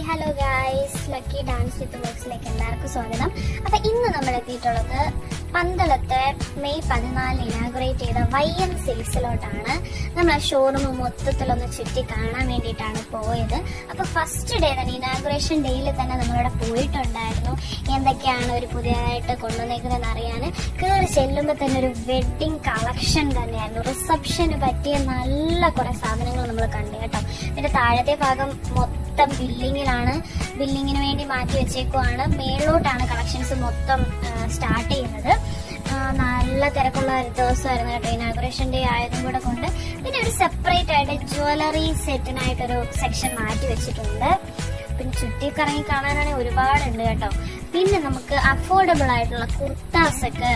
Hello guys, lucky dance with ബോക്സിലേക്ക് എല്ലാവർക്കും സ്വാഗതം. അപ്പൊ ഇന്ന് നമ്മൾ എത്തിയിട്ടുള്ളത് പന്തളത്തെ മെയ് 14 ഇനാഗുറേറ്റ് ചെയ്ത YM സിൽക്സിലോട്ടാണ്. നമ്മൾ ആ ഷോറൂം മൊത്തത്തിലൊന്ന് ചുറ്റി കാണാൻ വേണ്ടിയിട്ടാണ് പോയത്. അപ്പൊ ഫസ്റ്റ് ഡേ തന്നെ, ഇനാഗുറേഷൻ ഡേയിൽ തന്നെ നമ്മളിവിടെ പോയിട്ടുണ്ടായിരുന്നു. എന്തൊക്കെയാണ് ഒരു പുതിയതായിട്ട് കൊണ്ടുവന്നേക്കുന്നതെന്ന് അറിയാൻ കയറി ചെല്ലുമ്പോൾ തന്നെ ഒരു വെഡിങ് കളക്ഷൻ തന്നെയായിരുന്നു. റിസപ്ഷന് പറ്റിയ നല്ല കുറെ സാധനങ്ങൾ നമ്മൾ കണ്ടു കേട്ടോ. പിന്നെ താഴത്തെ ഭാഗം മൊത്തം ബില്ലിങ്ങിന് വേണ്ടി മാറ്റി വെച്ചേക്കുവാണ്. മേളിലോട്ടാണ് കളക്ഷൻസ് മൊത്തം സ്റ്റാർട്ട് ചെയ്യുന്നത്. നല്ല തിരക്കുള്ള ഒരു ദിവസമായിരുന്നു കേട്ടോ, ഇനാഗുറേഷൻ ഡേ ആയതും കൂടെ കൊണ്ട്. പിന്നെ ഒരു സെപ്പറേറ്റ് ആയിട്ട് ജ്വല്ലറി സെറ്റിനായിട്ടൊരു സെക്ഷൻ മാറ്റി വെച്ചിട്ടുണ്ട്. പിന്നെ ചുറ്റിക്കറങ്ങി കാണാനാണെങ്കിൽ ഒരുപാടുണ്ട് കേട്ടോ. പിന്നെ നമുക്ക് അഫോർഡബിൾ ആയിട്ടുള്ള കുർത്താസ് ഒക്കെ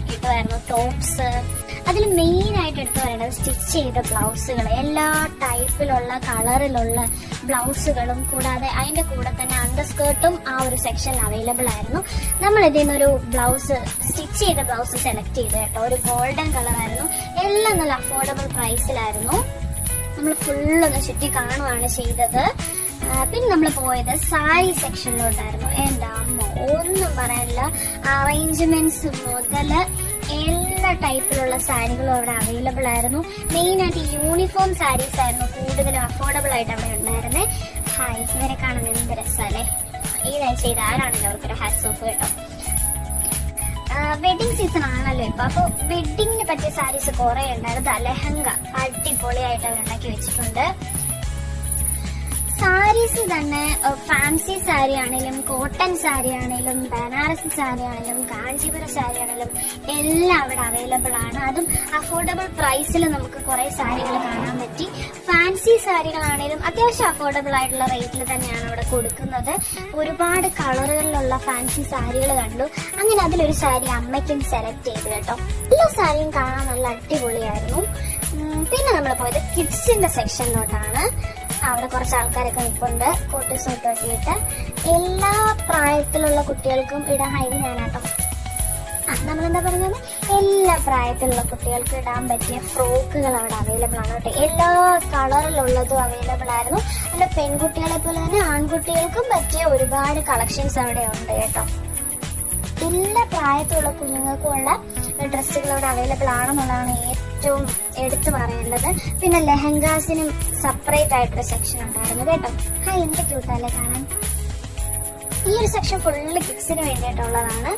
കിട്ടുമായിരുന്നു, ടോപ്സ്. അതിൽ മെയിൻ ആയിട്ട് എടുത്തു പറയേണ്ടത് സ്റ്റിച്ച് ചെയ്ത ബ്ലൗസുകൾ, എല്ലാ ടൈപ്പിലുള്ള കളറിലുള്ള ബ്ലൗസുകളും, കൂടാതെ അതിന്റെ കൂടെ തന്നെ അണ്ടർ സ്കേർട്ടും ആ ഒരു സെക്ഷനിൽ അവൈലബിൾ ആയിരുന്നു. നമ്മൾ ഇതിൽ നിന്നൊരു ബ്ലൗസ്, സ്റ്റിച്ച് ചെയ്ത ബ്ലൗസ് സെലക്ട് ചെയ്ത് കേട്ടോ. ഒരു ഗോൾഡൻ കളർ ആയിരുന്നു. എല്ലാം നല്ല അഫോർഡബിൾ പ്രൈസിലായിരുന്നു. നമ്മൾ ഫുള്ളൊന്ന് ചുറ്റി കാണുകയാണ് ചെയ്തത്. പിന്നെ നമ്മൾ പോയത് സാരി സെക്ഷനിലോട്ടായിരുന്നു. എന്താ അമ്മ, ഒന്നും പറയാനില്ല. അറേഞ്ച്മെന്റ്സ് മുതല് എല്ലാ ടൈപ്പിലുള്ള സാരികളും അവിടെ അവൈലബിൾ ആയിരുന്നു. മെയിൻ ആയിട്ട് യൂണിഫോം സാരീസ് ആയിരുന്നു കൂടുതലും അഫോർഡബിൾ ആയിട്ട് അവിടെ ഉണ്ടായിരുന്നത്. ഹായ്, ഇവരെ കാണാൻ എന്ത് രസമല്ലേ. ഈ ചെയ്ത ആരാണല്ലോ അവർക്കൊരു ഹാറ്റ്സ് ഓഫ് കേട്ടോ. വെഡിങ് സീസൺ ആണല്ലോ ഇപ്പൊ. അപ്പൊ വെഡിങ്ങിന് പറ്റിയ സാരീസ് കുറെ ഉണ്ടായിരുന്നു. ലെഹങ്ക അടിപൊളിയായിട്ട് അവരുണ്ടാക്കി വെച്ചിട്ടുണ്ട്. സാരീസ് തന്നെ ഫാൻസി സാരി ആണെങ്കിലും, കോട്ടൺ സാരി ആണെങ്കിലും, ബനാറസി സാരി ആണെങ്കിലും, കാഞ്ചീപുരം സാരി ആണെങ്കിലും എല്ലാം അവിടെ അവൈലബിൾ ആണ്. അതും അഫോർഡബിൾ പ്രൈസിൽ നമുക്ക് കുറെ സാരികൾ കാണാൻ പറ്റി. ഫാൻസി സാരികളാണെങ്കിലും അത്യാവശ്യം അഫോർഡബിൾ ആയിട്ടുള്ള റേറ്റിൽ തന്നെയാണ് അവിടെ കൊടുക്കുന്നത്. ഒരുപാട് കളറുകളിലുള്ള ഫാൻസി സാരികൾ കണ്ടു. അങ്ങനെ അതിലൊരു സാരി അമ്മയ്ക്കും സെലക്ട് ചെയ്തു കേട്ടോ. എല്ലാ സാരിയും കാണാൻ നല്ല അടിപൊളിയായിരുന്നു. പിന്നെ നമ്മൾ പോയത് കിഡ്സിന്റെ സെക്ഷനിലോട്ടാണ്. അവിടെ കുറച്ച് ആൾക്കാരൊക്കെ നിൽപ്പുണ്ട്, കോട്ട് സൂട്ട് ഇട്ട്. എല്ലാ പ്രായത്തിലുള്ള കുട്ടികൾക്കും ഇടാൻ ഹൈഡ് ഞാനാട്ടോ. നമ്മളെന്താ പറയുന്നത്, എല്ലാ പ്രായത്തിലുള്ള കുട്ടികൾക്ക് ഇടാൻ പറ്റിയ ഫ്രോക്കുകൾ അവിടെ അവൈലബിൾ ആണ് കേട്ടോ. എല്ലാ കളറിലുള്ളതും അവൈലബിൾ ആയിരുന്നു. അല്ല, പെൺകുട്ടികളെ പോലെ തന്നെ ആൺകുട്ടികൾക്കും പറ്റിയ ഒരുപാട് കളക്ഷൻസ് അവിടെ ഉണ്ട് കേട്ടോ. എല്ലാ പ്രായത്തിലുള്ള കുഞ്ഞുങ്ങൾക്കുമുള്ള ഡ്രസ്സുകൾ അവിടെ അവൈലബിൾ ആണെന്നുള്ളതാണ് ഏറ്റവും എടുത്തു പറയേണ്ടത്. പിന്നെ ലെഹങ്കാസിനും സെപ്പറേറ്റ് ആയിട്ടൊരു സെക്ഷൻ ഉണ്ടായിരുന്നു കേട്ടോ. ഹായ്, എന്ത് ക്യൂട്ടല്ലേ കാണാൻ. ഈ ഒരു സെക്ഷൻ ഫുള്ള് കിഡ്സിന് വേണ്ടിയിട്ടുള്ളതാണ്.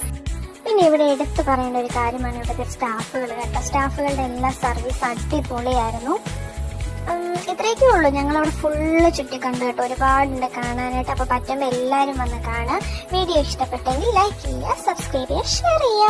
പിന്നെ ഇവിടെ എടുത്തു പറയേണ്ട ഒരു കാര്യമാണ് ഇവിടുത്തെ സ്റ്റാഫുകൾ കേട്ടോ. സ്റ്റാഫുകളുടെ എല്ലാ സർവീസ് അടിപൊളിയായിരുന്നു. ഇത്രയൊക്കെ ഉള്ളൂ. ഞങ്ങളവിടെ ഫുള്ള് ചുറ്റി കണ്ടു കേട്ടോ. ഒരുപാടുണ്ട് കാണാനായിട്ട്. അപ്പൊ പറ്റുമ്പോൾ എല്ലാവരും വന്ന് കാണാം. വീഡിയോ ഇഷ്ടപ്പെട്ടെങ്കിൽ ലൈക്ക് ചെയ്യുക, സബ്സ്ക്രൈബ് ചെയ്യുക, ഷെയർ ചെയ്യുക.